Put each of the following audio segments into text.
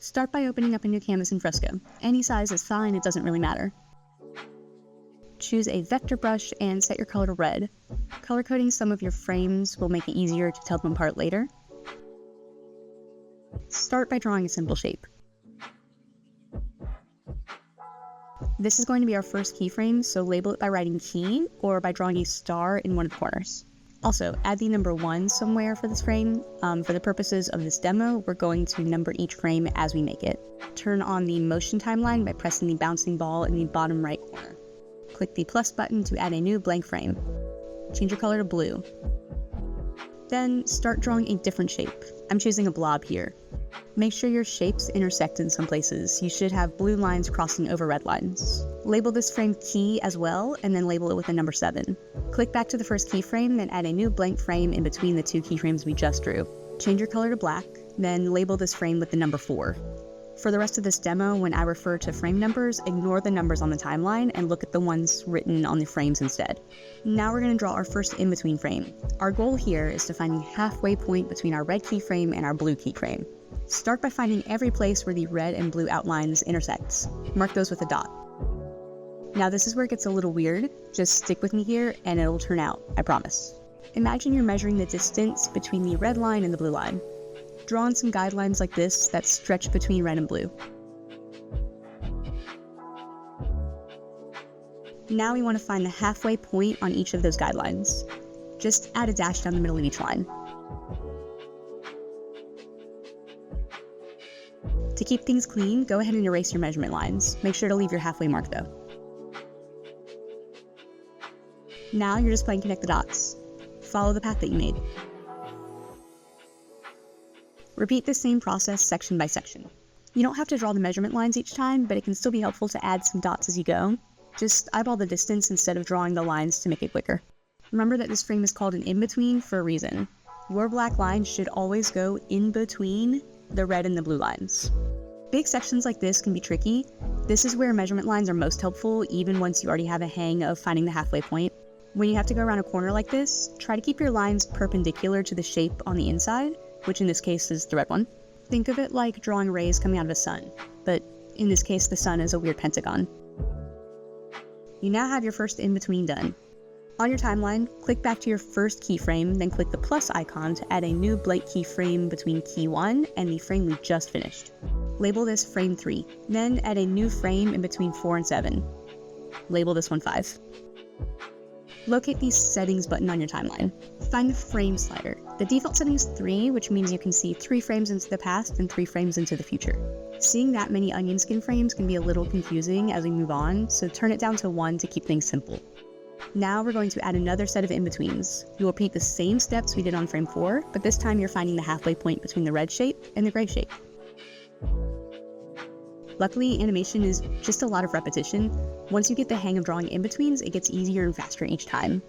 Start by opening up a new canvas in Fresco. Any size is fine, it doesn't really matter. Choose a vector brush and set your color to red. Color coding some of your frames will make it easier to tell them apart later. Start by drawing a simple shape. This is going to be our first keyframe, so label it by writing key or by drawing a star in one of the corners. Also, add the number 1 somewhere for this frame. For the purposes of this demo, we're going to number each frame as we make it. Turn on the motion timeline by pressing the bouncing ball in the bottom right corner. Click the plus button to add a new blank frame. Change your color to blue. Then start drawing a different shape. I'm choosing a blob here. Make sure your shapes intersect in some places. You should have blue lines crossing over red lines. Label this frame key as well, and then label it with the number 7. Click back to the first keyframe and add a new blank frame in between the 2 keyframes we just drew. Change your color to black, then label this frame with the number 4. For the rest of this demo, when I refer to frame numbers, ignore the numbers on the timeline and look at the ones written on the frames instead. Now we're going to draw our first in-between frame. Our goal here is to find the halfway point between our red keyframe and our blue keyframe. Start by finding every place where the red and blue outlines intersect. Mark those with a dot. Now this is where it gets a little weird. Just stick with me here and it'll turn out, I promise. Imagine you're measuring the distance between the red line and the blue line. Draw on some guidelines like this that stretch between red and blue. Now we want to find the halfway point on each of those guidelines. Just add a dash down the middle of each line. To keep things clean, go ahead and erase your measurement lines. Make sure to leave your halfway mark though. Now you're just playing connect the dots. Follow the path that you made. Repeat the same process section by section. You don't have to draw the measurement lines each time, but it can still be helpful to add some dots as you go. Just eyeball the distance instead of drawing the lines to make it quicker. Remember that this frame is called an in-between for a reason. Your black line should always go in between the red and the blue lines. Big sections like this can be tricky. This is where measurement lines are most helpful, even once you already have a hang of finding the halfway point. When you have to go around a corner like this, try to keep your lines perpendicular to the shape on the inside, which in this case is the red one. Think of it like drawing rays coming out of a sun, but in this case the sun is a weird pentagon. You now have your first in-between done. On your timeline, click back to your first keyframe, then click the plus icon to add a new blank keyframe between key 1 and the frame we just finished. Label this frame 3, then add a new frame in between 4 and 7. Label this one 5. Locate the settings button on your timeline. Find the frame slider. The default setting is 3, which means you can see 3 frames into the past and 3 frames into the future. Seeing that many onion skin frames can be a little confusing as we move on, so turn it down to 1 to keep things simple. Now we're going to add another set of in-betweens. You'll repeat the same steps we did on frame 4, but this time you're finding the halfway point between the red shape and the gray shape. Luckily, animation is just a lot of repetition. Once you get the hang of drawing in-betweens, it gets easier and faster each time.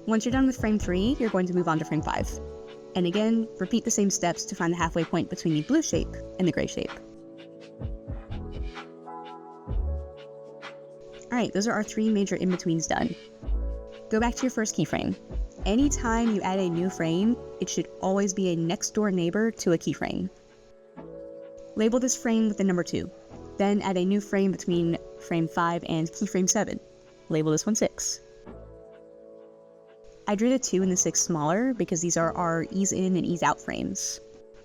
Once you're done with frame 3, you're going to move on to frame 5. And again, repeat the same steps to find the halfway point between the blue shape and the gray shape. Alright, those are our 3 major in-betweens done. Go back to your first keyframe. Anytime you add a new frame, it should always be a next door neighbor to a keyframe. Label this frame with the number 2. Then add a new frame between frame 5 and keyframe 7. Label this one 6. I drew the 2 and the 6 smaller because these are our ease in and ease out frames.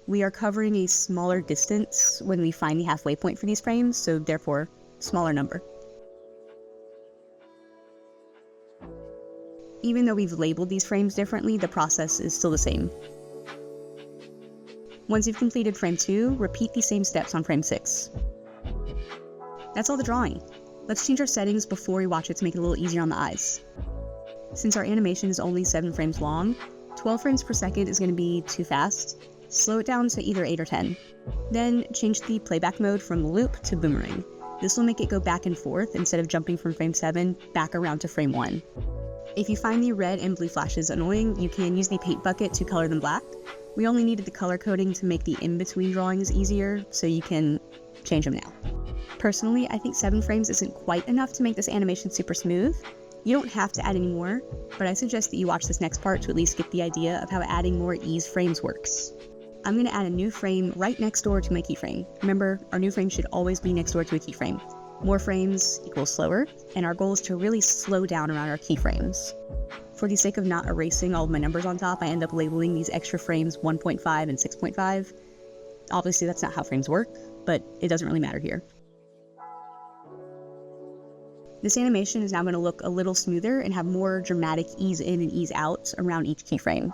We are covering a smaller distance when we find the halfway point for these frames, so therefore, smaller number. Even though we've labeled these frames differently, the process is still the same. Once you've completed frame 2, repeat the same steps on frame 6. That's all the drawing. Let's change our settings before we watch it to make it a little easier on the eyes. Since our animation is only 7 frames long, 12 frames per second is going to be too fast. Slow it down to either 8 or 10. Then change the playback mode from loop to boomerang. This will make it go back and forth instead of jumping from frame 7 back around to frame 1. If you find the red and blue flashes annoying, you can use the paint bucket to color them black. We only needed the color coding to make the in-between drawings easier, so you can change them now. Personally, I think 7 frames isn't quite enough to make this animation super smooth. You don't have to add any more, but I suggest that you watch this next part to at least get the idea of how adding more ease frames works. I'm going to add a new frame right next door to my keyframe. Remember, our new frame should always be next door to a keyframe. More frames equals slower, and our goal is to really slow down around our keyframes. For the sake of not erasing all of my numbers on top, I end up labeling these extra frames 1.5 and 6.5. Obviously, that's not how frames work, but it doesn't really matter here. This animation is now going to look a little smoother and have more dramatic ease in and ease out around each keyframe.